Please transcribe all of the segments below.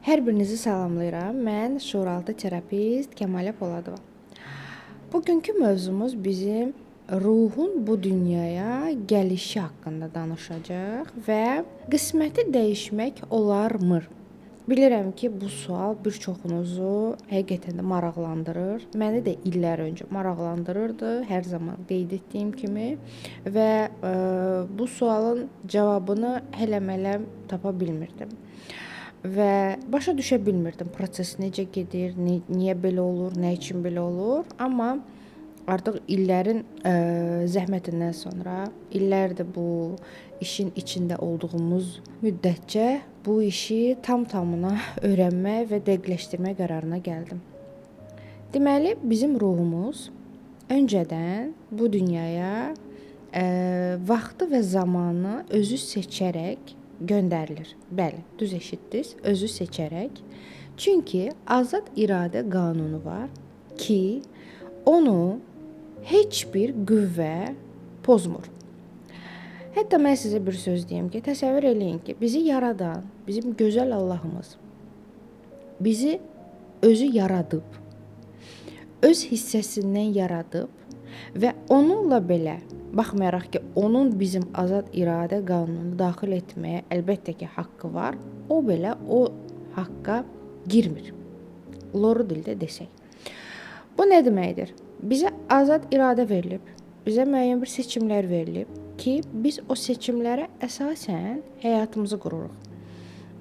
Hər birinizi salamlayıram. Mən şuuraltı terapist Kəmalə Poladova. Bugünkü mövzumuz bizim ruhun bu dünyaya gəlişi haqqında danışacaq və qisməti dəyişmək olarmı? Bilirəm ki, bu sual bir çoxunuzu həqiqətən də maraqlandırır. Məni də illər öncə maraqlandırırdı, hər zaman qeyd etdiyim kimi və bu sualın cavabını hələ-mələm tapa bilmirdim. Və başa düşə bilmirdim proses necə gedir, niyə belə olur, nə üçün belə olur. Amma artıq illərin zəhmətindən sonra, illərdir bu işin içində olduğumuz müddətcə bu işi tam-tamına öyrənmək və dəqiqləşdirmək qərarına gəldim. Deməli, bizim ruhumuz öncədən bu dünyaya vaxtı və zamanı özü seçərək göndərilir. Bəli, düz eşitdiniz, özü seçərək. Çünki azad iradə qanunu var ki, onu heç bir qüvvə pozmur. Hətta mən sizə bir söz deyim ki, təsəvvür eləyin ki, bizi yaradan, bizim gözəl Allahımız bizi özü yaradıb, öz hissəsindən yaradıb və onunla belə, baxmayaraq ki, onun bizim azad iradə qanununu daxil etməyə əlbəttə ki, haqqı var, o belə o haqqa girmir. Loru dildə desək. Bu nə deməkdir? Bizə azad iradə verilib, bizə müəyyən bir seçimlər verilib ki, biz o seçimlərə əsasən həyatımızı qururuq.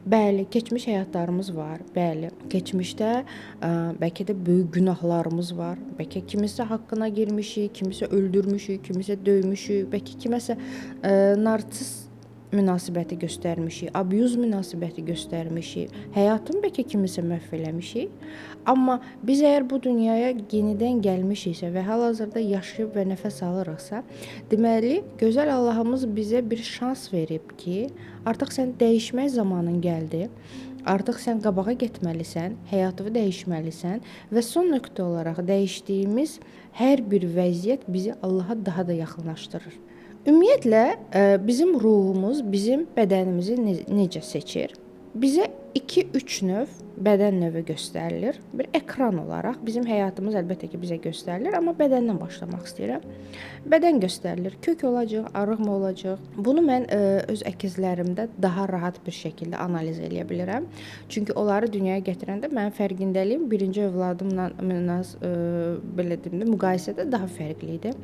Bəli, keçmiş həyatlarımız var. Bəli, keçmişdə bəlkə də böyük günahlarımız var. Bəlkə kimisə haqqına girmişik, kimisə öldürmüşük, kimisə döymüşük, bəlkə kiməsə narsist münasibəti göstərmişik, abuz münasibəti göstərmişik, həyatını bəlkə kimisə məhv eləmişik. Amma biz əgər bu dünyaya yenidən gəlmişiksə və hal-hazırda yaşayıb və nəfəs alırıqsa, deməli, gözəl Allahımız bizə bir şans verib ki, artıq sən dəyişmək zamanın gəldi. Artıq sən qabağa getməlisən, həyatını dəyişməlisən və son nöqtə olaraq dəyişdiyimiz hər bir vəziyyət bizi Allaha daha da yaxınlaşdırır. Ümumiyyətlə, bizim ruhumuz bizim bədənimizi necə seçir? Bizə 2-3 növ bədən növü göstərilir. Bir ekran olaraq bizim həyatımız əlbəttə ki, bizə göstərilir, amma bədəndən başlamaq istəyirəm. Bədən göstərilir, kök olacaq, arıq mı olacaq? Bunu mən öz əkizlərimdə daha rahat bir şəkildə analiz eləyə bilirəm. Çünki onları dünyaya gətirəndə mənim fərqindəliyim birinci övladımla belə deyim də müqayisədə daha fərqli idi.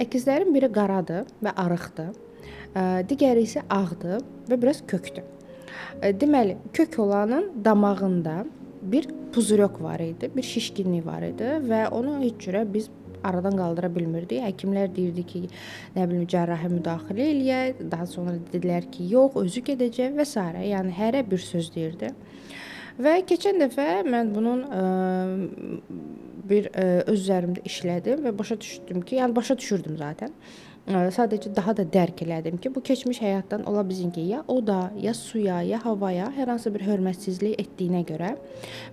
Əkizlərin biri qaradır və arıqdır. Digəri isə ağdır və biraz kökdür. Deməli, kök olanın damağında bir puzurok var idi, bir şişkinlik var idi və onu heç cürə biz aradan qaldıra bilmirdik. Həkimlər deyirdi ki, nə bilim, cərrahi müdaxilə eləyək, daha sonra dedilər ki, yox, özü gedəcək və s. Yəni hərə bir söz deyirdi. Və keçən dəfə mən bunun öz üzərimdə işlədim və başa düşdüm ki, yəni başa düşürdüm zaten. Sadəcə daha da dərk elədim ki, bu keçmiş həyatdan ola bilsin ki, ya oda, ya suya, ya havaya hər hansı bir hörmətsizlik etdiyinə görə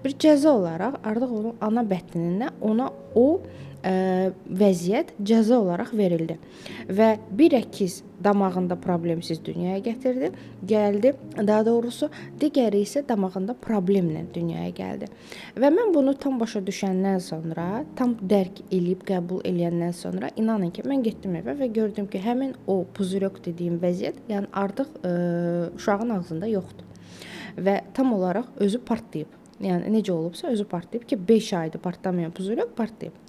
bir cəza olaraq artıq onun ana bətnindən ona o vəziyyət cəza olaraq verildi. Və bir əkiz damağında problemsiz dünyaya gəldi. Daha doğrusu, digəri isə damağında problemlə dünyaya gəldi. Və mən bunu tam başa düşəndən sonra, tam dərk eləyib qəbul eləyəndən sonra inanın ki, mən getdim evə və gördüm ki, həmin o puzurok dediyim vəziyyət, yəni artıq uşağın ağzında yoxdur. Və tam olaraq özü partlayıb. Yəni necə olubsa özü partlayıb ki, 5 aydır partlamayan puzurok partlayıb.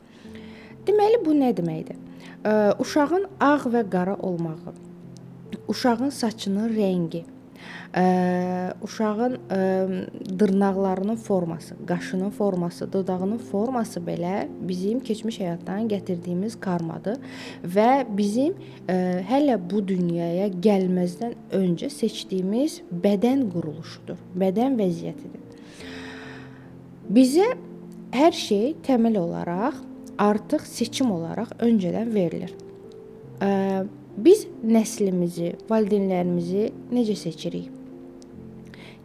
Deməli, bu nə deməkdir? Uşağın ağ və qara olmağı, uşağın saçının rəngi, uşağın dırnaqlarının forması, qaşının forması, dodağının forması belə bizim keçmiş həyatdan gətirdiyimiz karmadır və bizim hələ bu dünyaya gəlməzdən öncə seçdiyimiz bədən quruluşudur, bədən vəziyyətidir. Bizə hər şey təməl olaraq artıq seçim olaraq öncədən verilir. Biz nəslimizi, valideynlərimizi necə seçirik?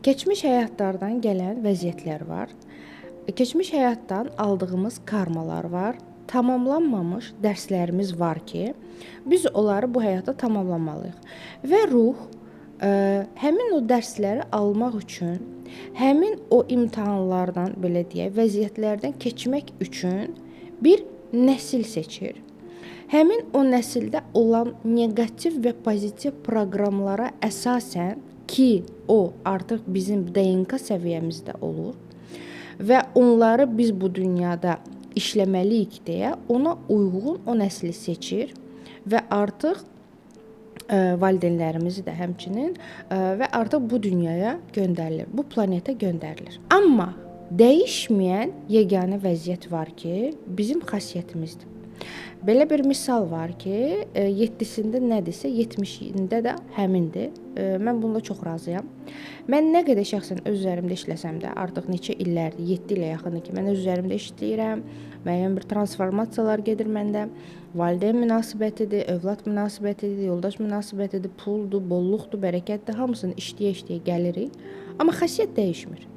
Keçmiş həyatlardan gələn vəziyyətlər var. Keçmiş həyatdan aldığımız karmalar var. Tamamlanmamış dərslərimiz var ki, biz onları bu həyatda tamamlamalıyıq. Və ruh Həmin o dərsləri almaq üçün, həmin o imtahanlardan, belə deyək, vəziyyətlərdən keçmək üçün bir nəsil seçir. Həmin o nəsildə olan neqativ və pozitiv proqramlara əsasən ki, o artıq bizim DNK səviyyəmizdə olur və onları biz bu dünyada işləməliyik deyə ona uyğun o nəsli seçir və artıq valideynlərimizi də həmçinin və artıq bu dünyaya göndərilir, bu planetə göndərilir. Amma dəyişməyən yeganə vəziyyət var ki, bizim xasiyyətimizdir. Belə bir misal var ki, 7-sində nədirsə, 70-də də həmindir. Mən bununla çox razıyam. Mən nə qədər şəxsən öz üzərimdə işləsəm də, artıq neçə illərdir, 7 ilə yaxındır ki, mən öz üzərimdə işləyirəm. Müəyyən bir transformasiyalar gedir məndə. Valideyn münasibətidir, övlad münasibətidir, yoldaş münasibətidir, puldur, bolluqdur, bərəkətdir. Hamısını işləyə-işləyə gəlirik. Amma xasiyyət dəyişmir.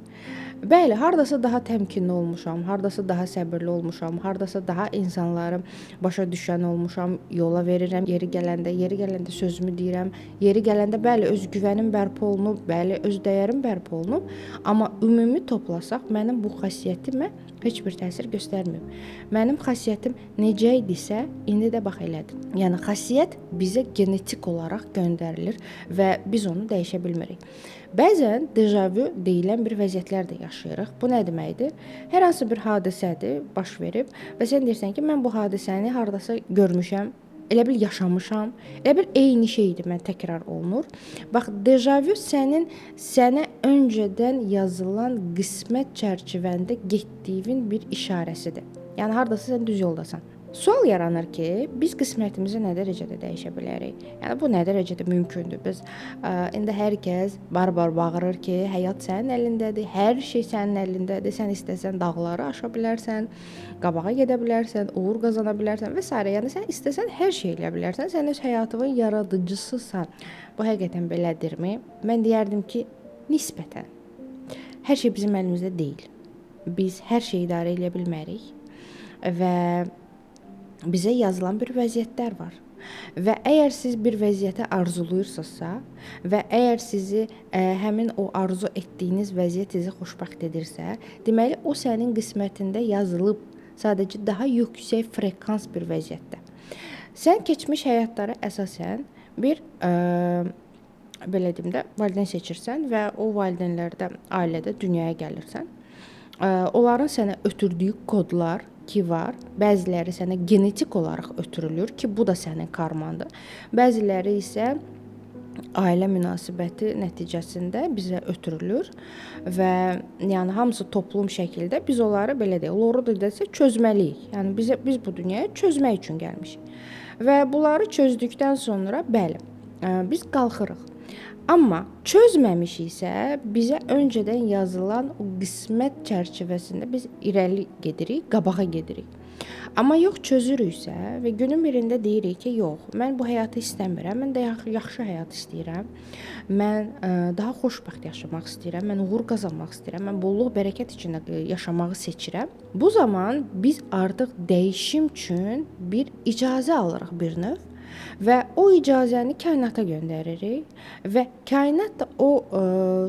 Bəli, hardasa daha təmkinli olmuşam, hardasa daha səbirli olmuşam, hardasa daha insanları başa düşən olmuşam, yola verirəm, yeri gələndə sözümü deyirəm, yeri gələndə bəli, öz güvənim bərpa olunub, bəli, öz dəyərim bərpa olunub, amma ümumi toplasaq mənim bu xasiyyətimə heç bir təsir göstərməyib. Mənim xasiyyətim necə idisə, indi də bax elədir. Yəni xasiyyət bizə genetik olaraq göndərilir və biz onu dəyişə bilmirik. Bəzən dejavu deyilən bir vəziyyətlər də yaşayırıq. Bu nə deməkdir? Hər hansı bir hadisədir, baş verib və sən deyirsən ki, mən bu hadisəni hardasa görmüşəm, elə bil yaşamışam, elə bil eyni şeydir, mən təkrar olunur. Bax, dejavu sənə öncədən yazılan qismət çərçivəndə getdiyin bir işarəsidir. Yəni hardasa sən düz yoldasan. Sual yaranır ki, biz qismətimizi nə dərəcədə dəyişə bilərik? Yəni bu nə dərəcədə mümkündür? Biz indi hər kəs bar-bar bağırır ki, həyat sənin əlindədir, hər şey sənin əlindədir. Sən istəsən dağları aşa bilərsən, qabağa gedə bilərsən, uğur qazana bilərsən və s. Yəni sən istəsən hər şey eləyə bilərsən. Sən öz həyatının yaradıcısısan. Bu həqiqətən belədirmi? Mən deyərdim ki, nisbətən. Hər şey bizim əlimizdə deyil. Biz hər şeyi idarə edə bilmərik və bizə yazılan bir vəziyyətlər var. Və əgər siz bir vəziyyəti arzulayırsınızsa və əgər sizi həmin o arzu etdiyiniz vəziyyət sizi xoşbəxt edirsə, deməli o sənin qismətində yazılıb, sadəcə daha yüksək frekans bir vəziyyətdə. Sən keçmiş həyatlara əsasən bir belə deyim də, valideyn seçirsən və o valideynlərdə ailədə dünyaya gəlirsən. Onların sənə ötürdüyü kodlar ki var, bəziləri sənə genetik olaraq ötürülür ki, bu da sənin karmandır. Bəziləri isə ailə münasibəti nəticəsində bizə ötürülür və yəni hamısı toplum şəkildə biz onları belə deyək, loru desə çözməliyik. Yəni biz bu dünyaya çözmək üçün gəlmişik. Və bunları çözdükdən sonra bəli, biz qalxırıq. Amma çözməmişiksə, bizə öncədən yazılan o qismət çərçivəsində biz irəli gedirik, qabağa gedirik. Amma yox çözürüksə və günün birində deyirik ki, yox, mən bu həyatı istəmirəm, mən də yaxşı həyat istəyirəm, mən daha xoşbəxt yaşamaq istəyirəm, mən uğur qazanmaq istəyirəm, mən bolluq, bərəkət içində yaşamağı seçirəm. Bu zaman biz artıq dəyişim üçün bir icazə alırıq bir növ. Və o icazəni kainata göndəririk və kainat da o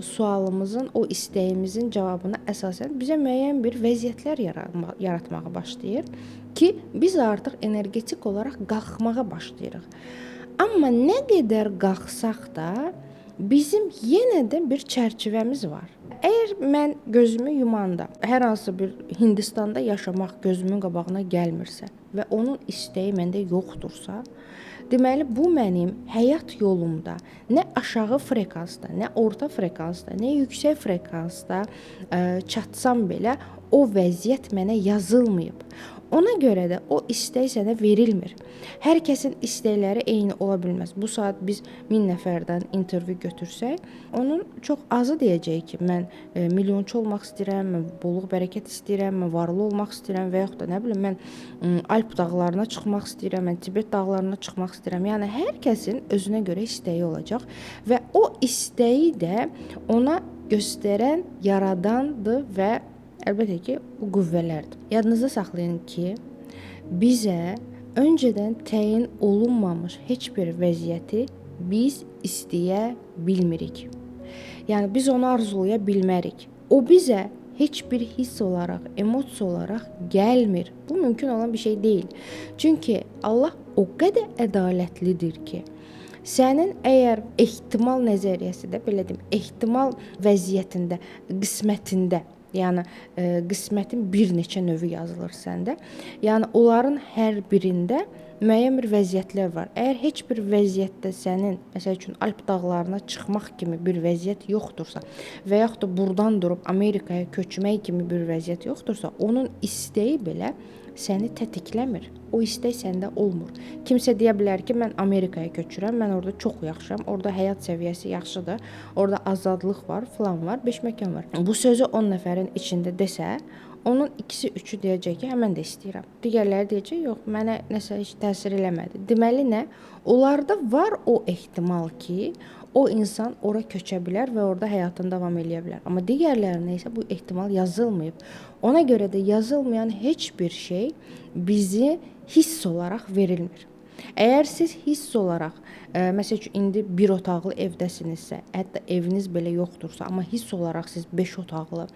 sualımızın, o istəyimizin cavabına əsasən bizə müəyyən bir vəziyyətlər yaratmağa başlayır ki, biz artıq energetik olaraq qalxmağa başlayırıq. Amma nə qədər qalxsaq da bizim yenə də bir çərçivəmiz var. Əgər mən gözümü yumanda hər hansı bir Hindistanda yaşamaq gözümün qabağına gəlmirsə və onun istəyi məndə yoxdursa, deməli bu mənim həyat yolumda nə aşağı frekansda, nə orta frekansda, nə yüksək frekansda çatsam belə o vəziyyət mənə yazılmayıb. Ona görə də o istək sənə verilmir. Hər kəsin istəkləri eyni ola bilməz. Bu saat biz 1000 nəfərdən intervyu götürsək, onun çox azı deyəcək ki, mən milyonçu olmaq istəyirəm, mən bolluq bərəkət istəyirəm, mən varlı olmaq istəyirəm və yaxud da nə bilim mən Alp dağlarına çıxmaq istəyirəm, mən Tibet dağlarına çıxmaq istəyirəm. Yəni hər kəsin özünə görə istəyi olacaq və o istəyi də ona göstərən yaradandır və əlbəttə ki, bu qüvvələrdir. Yadınızda saxlayın ki, bizə öncədən təyin olunmamış heç bir vəziyyəti biz istəyə bilmirik. Yəni biz onu arzulaya bilmərik. O bizə heç bir hiss olaraq, emosiya olaraq gəlmir. Bu mümkün olan bir şey deyil. Çünki Allah o qədər ədalətlidir ki, sənin əgər ehtimal nəzəriyyəsində, belə deyim, ehtimal vəziyyətində, qismətində, yəni qismətin bir neçə növü yazılır səndə. Yəni onların hər birində müəyyən bir vəziyyətlər var. Əgər heç bir vəziyyətdə sənin, məsəl üçün Alp dağlarına çıxmaq kimi bir vəziyyət yoxdursa və yaxud da burdan durub Amerikaya köçmək kimi bir vəziyyət yoxdursa, onun istəyi belə səni tətikləmir. O istək səndə olmur. Kimsə deyə bilər ki, mən Amerikaya köçürəm, mən orada çox yaxşıyam, orada həyat səviyyəsi yaxşıdır, orada azadlıq var, filan var, beşməkan var. Bu sözü 10 nəfərin içində desə, onun ikisi, üçü deyəcək ki, mən də istəyirəm. Digərləri deyəcək, yox, mənə nəsə heç təsir eləmədi. Deməli nə? Onlarda var o ehtimal ki, o insan ora köçə bilər və orada həyatını davam edə bilər. Amma digərlərinə isə bu ehtimal yazılmayıb. Ona görə də yazılmayan heç bir şey bizi hiss olaraq verilmir. Əgər siz hiss olaraq, məsəl üçün indi bir otaqlı evdəsinizsə, hətta eviniz belə yoxdursa, amma hiss olaraq siz 5 otaqlı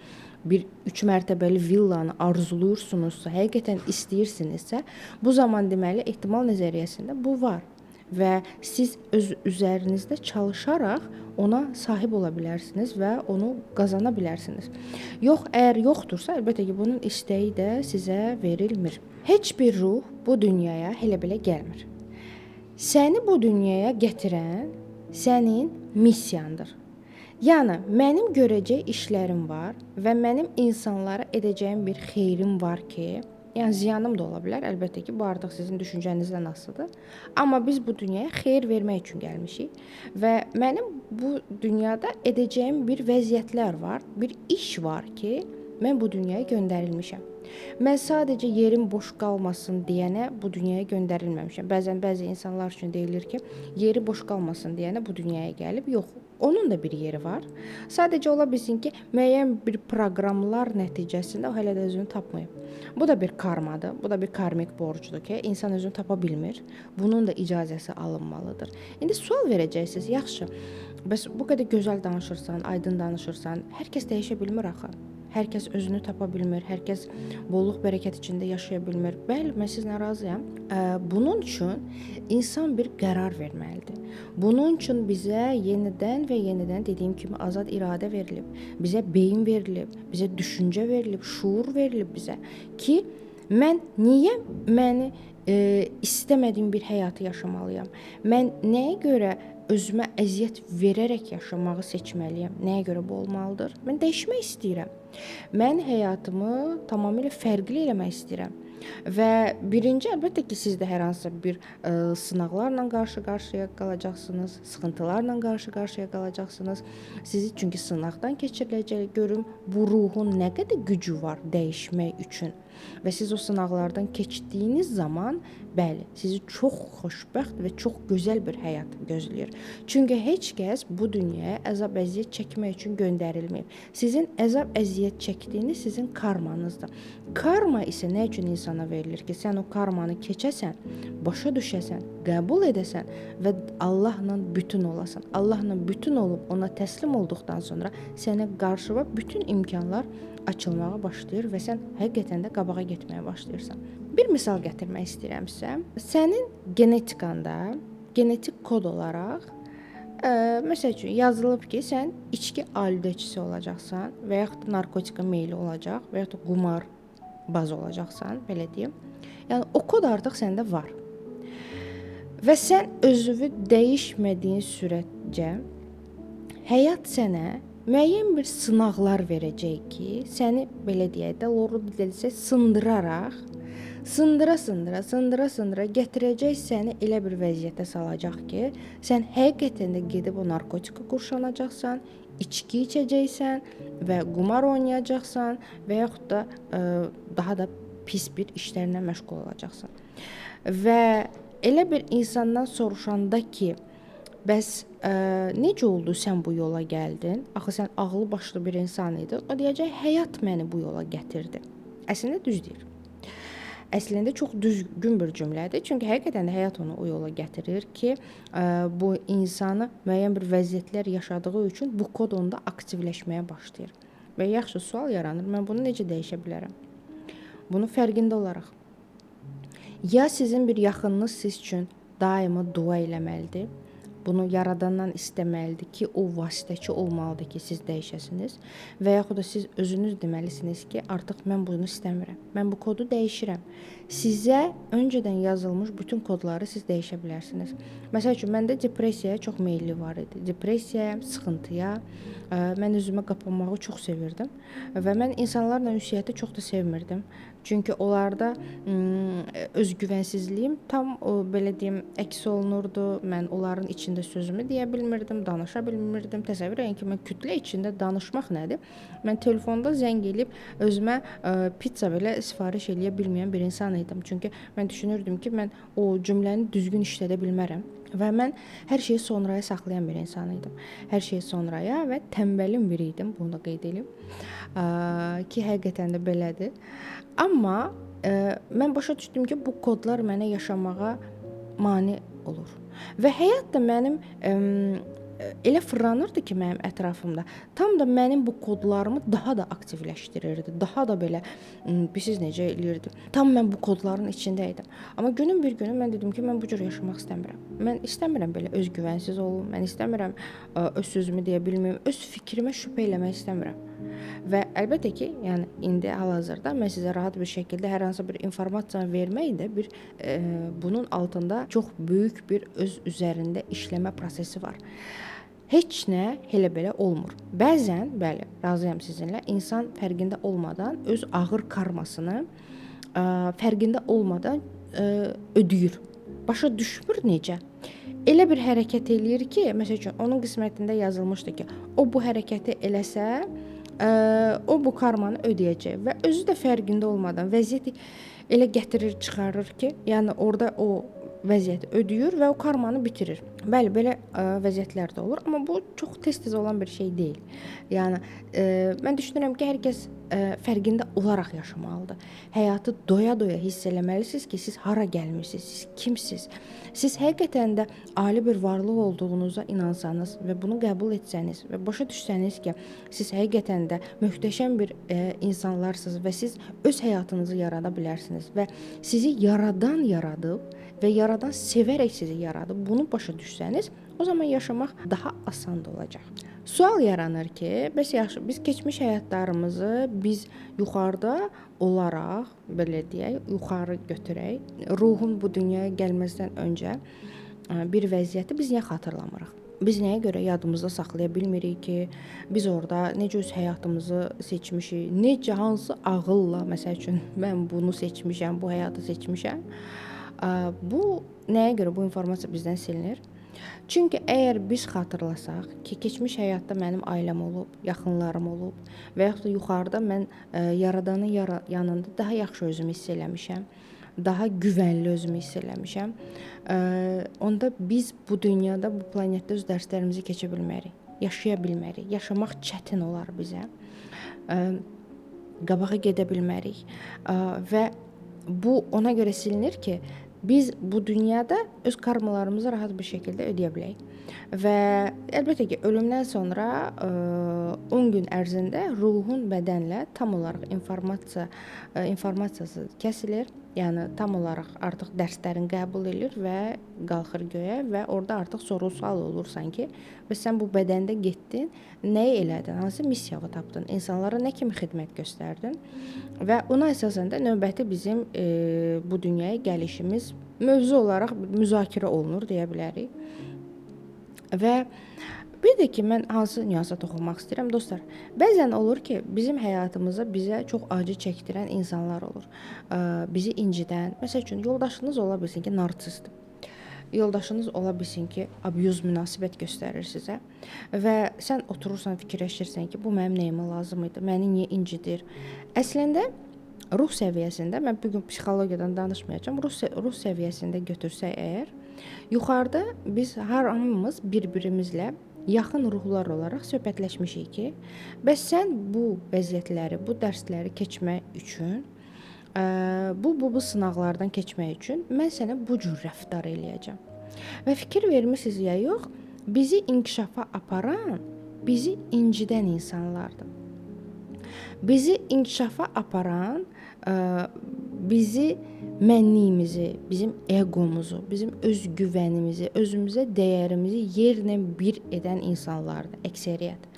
bir 3 mərtəbəli villanı arzuluyursunuzsa, həqiqətən istəyirsinizsə, bu zaman deməli ehtimal nəzəriyyəsində bu var və siz öz üzərinizdə çalışaraq ona sahib ola bilərsiniz və onu qazana bilərsiniz. Yox, əgər yoxdursa, əlbəttə ki, bunun istəyi də sizə verilmir. Heç bir ruh bu dünyaya elə belə gəlmir. Səni bu dünyaya gətirən sənin missiyandır. Yəni, mənim görəcək işlərim var və mənim insanlara edəcəyim bir xeyrim var ki, yəni ziyanım da ola bilər, əlbəttə ki, bu artıq sizin düşüncənizdən asılıdır. Amma biz bu dünyaya xeyir vermək üçün gəlmişik və mənim bu dünyada edəcəyim bir vəziyyətlər var, bir iş var ki, mən bu dünyaya göndərilmişəm. Mən sadəcə yerim boş qalmasın deyənə bu dünyaya göndərilməmişəm. Bəzən bəzi insanlar üçün deyilir ki, yeri boş qalmasın deyənə bu dünyaya gəlib. Yox, onun da bir yeri var. Sadəcə ola bilsin ki, müəyyən bir proqramlar nəticəsində o hələ də özünü tapmayıb. Bu da bir karmadır, bu da bir karmik borcdur ki, insan özünü tapa bilmir. Bunun da icazəsi alınmalıdır. İndi sual verəcəksiniz, yaxşı, bəs bu qədər gözəl danışırsan, aydın danışırsan, hər kəs dəyişə bilmir axı. Hər kəs özünü tapa bilmir, hər kəs bolluq bərəkət içində yaşaya bilmir. Bəli, mən sizlə razıyam. Bunun üçün insan bir qərar verməlidir. Bunun üçün bizə yenidən və yenidən dediyim kimi azad iradə verilib, bizə beyin verilib, bizə düşüncə verilib, şuur verilib bizə ki, mən niyə məni istəmədiyim bir həyatı yaşamalıyam? Mən nəyə görə özümə əziyyət verərək yaşamağı seçməliyəm? Nəyə görə bu olmalıdır? Mən dəyişmək istəyirəm. Mən həyatımı tamamilə fərqli eləmək istəyirəm. Və birinci, əlbəttə ki, siz də hər hansısa bir sınaqlarla qarşı-qarşıya qalacaqsınız, sıxıntılarla qarşı-qarşıya qalacaqsınız. Sizi çünki sınaqdan keçiriləcək, görün bu ruhun nə qədər gücü var dəyişmək üçün. Və siz o sınaqlardan keçdiyiniz zaman, bəli, sizi çox xoşbəxt və çox gözəl bir həyat gözləyir. Çünki heç kəs bu dünyaya əzab-əziyyət çəkmək üçün göndərilməyib. Sizin əzab-əziyyət çəkdiyiniz sizin karmanızdır. Karma isə nə üçün insana verilir ki, sən o karmanı keçəsən, başa düşəsən, qəbul edəsən və Allahla bütün olasan. Allahla bütün olub ona təslim olduqdan sonra sənə qarşıva bütün imkanlar açılmağa başlayır və sən həqiqətən də qabağa getməyə başlayırsan. Bir misal gətirmək istəyirəm sizə. Sənin genetikanda, genetik kod olaraq məsəl üçün yazılıb ki, sən içki alüdəçisi olacaqsan və yaxud da narkotika meyli olacaq və yaxud da qumar bazı olacaqsan, belə deyim. Yəni o kod artıq səndə var. Və sən özünü dəyişmədiyin sürətcə həyat sənə müəyyən bir sınaqlar verəcək ki, səni belə deyək də, loru dilsə sındıraraq, sındıra gətirəcək səni elə bir vəziyyətə salacaq ki, sən həqiqətən də gedib o narkotika qurşanacaqsan, içki içəcəksən və qumar oynayacaqsan və yaxud da daha da pis bir işlərlə məşğul olacaqsan. Və elə bir insandan soruşanda ki, bəs necə oldu sən bu yola gəldin? Axı sən ağlı başlı bir insan idin. O deyəcək, həyat məni bu yola gətirdi. Əslində düz deyir. əslində çox düzgün bir cümlədir. Çünki həqiqətən də həyat onu o yola gətirir ki, bu insanı müəyyən bir vəziyyətlər yaşadığı üçün bu kod onda aktivləşməyə başlayır. Və yaxşı sual yaranır. Mən bunu necə dəyişə bilərəm? Bunu fərqində olaraq. Ya sizin bir yaxınınız siz üçün daima dua eləməlidir. Bunu yaradandan istəməlidir ki, o vasitəçi olmalıdır ki, siz dəyişəsiniz. Və yaxud da siz özünüz deməlisiniz ki, artıq mən bunu istəmirəm. Mən bu kodu dəyişirəm. Sizə öncədən yazılmış bütün kodları siz dəyişə bilərsiniz. Məsəl üçün, məndə depressiyaya çox meyilli var idi. Depressiyaya, sıxıntıya, mən özümə qapanmağı çox sevirdim. Və mən insanlarla ünsiyyəti çox da sevmirdim. Çünki onlarda özgüvənsizliyim tam belə deyim, əks olunurdu. Mən onların içində sözümü deyə bilmirdim, danışa bilmirdim. Təsəvvür edin ki, mən kütlə içində danışmaq nədir? Mən telefonda zəng eləyib özümə pizza belə sifariş eləyə bilməyən bir insan idim. Çünki mən düşünürdüm ki, mən o cümləni düzgün işlədə bilmərəm. Və mən hər şeyi sonraya saxlayan bir insan idim. Hər şeyi sonraya və tənbəlim biri idim, bunu da qeyd edeyim. Ki, həqiqətən də belədir. Amma mən başa düşdüm ki, bu kodlar mənə yaşamağa mane olur. Və həyat da mənim elə fırlanırdı ki, mənim ətrafımda. Tam da mənim bu kodlarımı daha da aktivləşdirirdi. Daha da belə bilirsiniz necə eləyirdi. Tam mən bu kodların içində idim. Amma günün bir günü mən dedim ki, mən bu cür yaşamaq istəmirəm. Mən istəmirəm belə özgüvənsiz olum. Mən istəmirəm öz sözümü deyə bilməyim. Öz fikrimə şübhə eləmək istəmirəm. Və əlbəttə ki, yəni indi hal-hazırda mən sizə rahat bir şəkildə hər hansı bir informasiya vermək də bunun altında çox böyük bir öz üzərində işləmə prosesi var. Heç nə elə belə olmur. Bəzən, bəli, razıyam sizinlə, insan fərqində olmadan öz ağır karmasını fərqində olmadan ödəyir. Başa düşmür necə? Elə bir hərəkət eləyir ki, məsəl üçün onun qismətində yazılmışdı ki, o bu hərəkəti eləsə, o bu karmanı ödəyəcək və özü də fərqində olmadan vəziyyəti elə gətirir, çıxarır ki, yəni orada o vəziyyəti ödəyir və o karmanı bitirir. Bəli, belə vəziyyətlər də olur, amma bu çox tez-tez olan bir şey deyil. Yəni mən düşünürəm ki, hər kəs fərqində olaraq yaşamalıdır. Həyatı doya-doya hiss eləməlisiniz ki, siz hara gəlmisiniz, siz kimsiniz? Siz həqiqətən də ali bir varlıq olduğunuza inansanız və bunu qəbul etsəniz və başa düşsəniz ki, siz həqiqətən də möhtəşəm bir insanlarsınız və siz öz həyatınızı yarada bilərsiniz və sizi yaradan yaradıb və yaradan sevərək sizi yaradıb, bunu başa düşsəniz, o zaman yaşamaq daha asan da olacaq. Sual yaranır ki, bəs yaxşı, biz keçmiş həyatlarımızı biz yuxarıda olaraq, belə deyək, yuxarı götürək, ruhun bu dünyaya gəlməzdən öncə bir vəziyyəti biz niyə xatırlamırıq? Biz nəyə görə yadımızda saxlaya bilmirik ki, biz orada necə öz həyatımızı seçmişik, necə, hansı ağılla, məsəl üçün, mən bunu seçmişəm, bu həyatı seçmişəm. Bu nəyə görə bu informasiya bizdən silinir? Çünki əgər biz xatırlasaq ki, keçmiş həyatda mənim ailəm olub, yaxınlarım olub və yaxud da yuxarıda mən yaradanın yanında daha yaxşı özümü hiss eləmişəm, daha güvənli özümü hiss eləmişəm, onda biz bu dünyada, bu planetdə öz dərslərimizi keçə bilmərik, yaşaya bilmərik, yaşamaq çətin olar bizə, qabağa gedə bilmərik və bu ona görə silinir ki, biz bu dünyada öz karmalarımızı rahat bir şəkildə ödəyə bilək. Və əlbəttə ki, ölümdən sonra 10 gün ərzində ruhun bədənlə tam olaraq informasiyası kəsilir. Yəni tam olaraq artıq dərslərin qəbul edilir və qalxır göyə və orada artıq soru-sual olursan ki, bəs sən bu bədəndə getdin, nəyi elədin, hansı missiyanı tapdın, insanlara nə kimi xidmət göstərdin və ona əsasən də növbəti bizim bu dünyaya gəlişimiz mövzu olaraq müzakirə olunur deyə bilərik. Və bir də ki, mən hansı nüansa toxunmaq istəyirəm, dostlar. Bəzən olur ki, bizim həyatımıza bizə çox acı çəkdirən insanlar olur. Bizi incidən, məsəl üçün, yoldaşınız ola bilsin ki, narsistdir. Yoldaşınız ola bilsin ki, abuz münasibət göstərir sizə və sən oturursan, fikirləşirsən ki, bu mənim nəyimə lazım idi, məni niyə incidir? Əslində, ruh səviyyəsində, mən bugün psixologiyadan danışmayacağam, ruh səviyyəsində götürsək əgər, yuxarıda biz hamımız bir-birimizlə yaxın ruhlar olaraq söhbətləşmişik ki, bəs sən bu vəziyyətləri, bu dərsləri keçmək üçün Bu sınaqlardan keçmək üçün mən sənə bu cür rəftar eləyəcəm. Və fikir vermisiniz ya yox, bizi inkişafa aparan, bizi incidən insanlardır. Bizi inkişafa aparan, bizi mənliyimizi, bizim egomuzu, bizim özgüvənimizi, özümüzə dəyərimizi yerlə bir edən insanlardır əksəriyyət.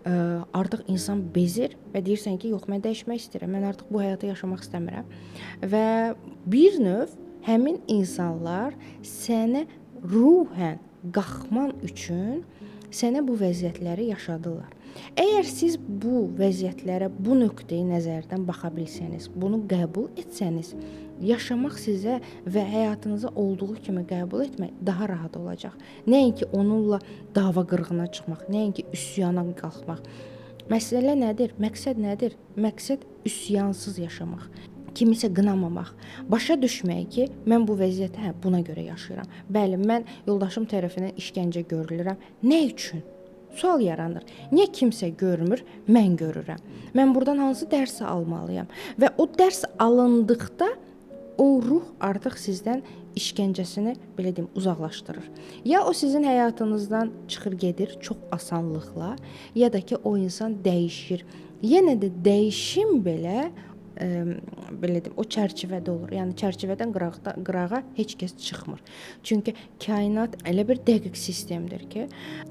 Artıq insan bezir və deyirsən ki, yox, mən dəyişmək istəyirəm. Mən artıq bu həyatı yaşamaq istəmirəm. Və bir növ həmin insanlar sənə ruhən qalxman üçün sənə bu vəziyyətləri yaşadırlar. Əgər siz bu vəziyyətlərə bu nöqteyi nəzərdən baxa bilsəniz, bunu qəbul etsəniz, yaşamaq sizə və həyatınıza olduğu kimi qəbul etmək daha rahat olacaq. Nəinki onunla dava qırğına çıxmaq, nəinki üsyana qalxmaq. Məsələ nədir? Məqsəd nədir? Məqsəd üsyansız yaşamaq. Kimisə qınamamaq, başa düşmək ki, mən bu vəziyyəti buna görə yaşayıram. Bəli, mən yoldaşım tərəfindən işgəncə görülürəm. Nə üçün? Sual yaranır. Niyə kimsə görmür, mən görürəm? Mən buradan hansı dərsi almalıyam? Və o dərs alındıqda o ruh artıq sizdən işgəncəsini, belə deyim, uzaqlaşdırır. Ya o sizin həyatınızdan çıxır gedir çox asanlıqla, ya da ki o insan dəyişir. Yenə də dəyişim belə belə deyim, o çərçivədə olur. Yəni çərçivədən qırağa heç kəs çıxmır. Çünki kainat elə bir dəqiq sistemdir ki,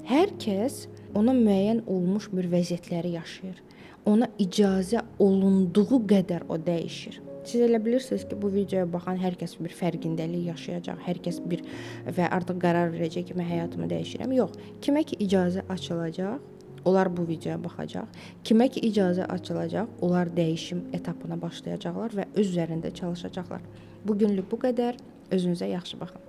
hər kəs ona müəyyən olmuş bir vəziyyətləri yaşayır. Ona icazə olunduğu qədər o dəyişir. Siz elə bilirsiniz ki, bu videoya baxan hər kəs bir fərqindəlik yaşayacaq, hər kəs bir və artıq qərar verəcək ki, mən həyatımı dəyişirəm. Yox, kimə ki icazə açılacaq, onlar bu videoya baxacaq. Kimə ki icazə açılacaq, onlar dəyişim etapına başlayacaqlar və öz üzərində çalışacaqlar. Bu günlük bu qədər. Özünüzə yaxşı baxın.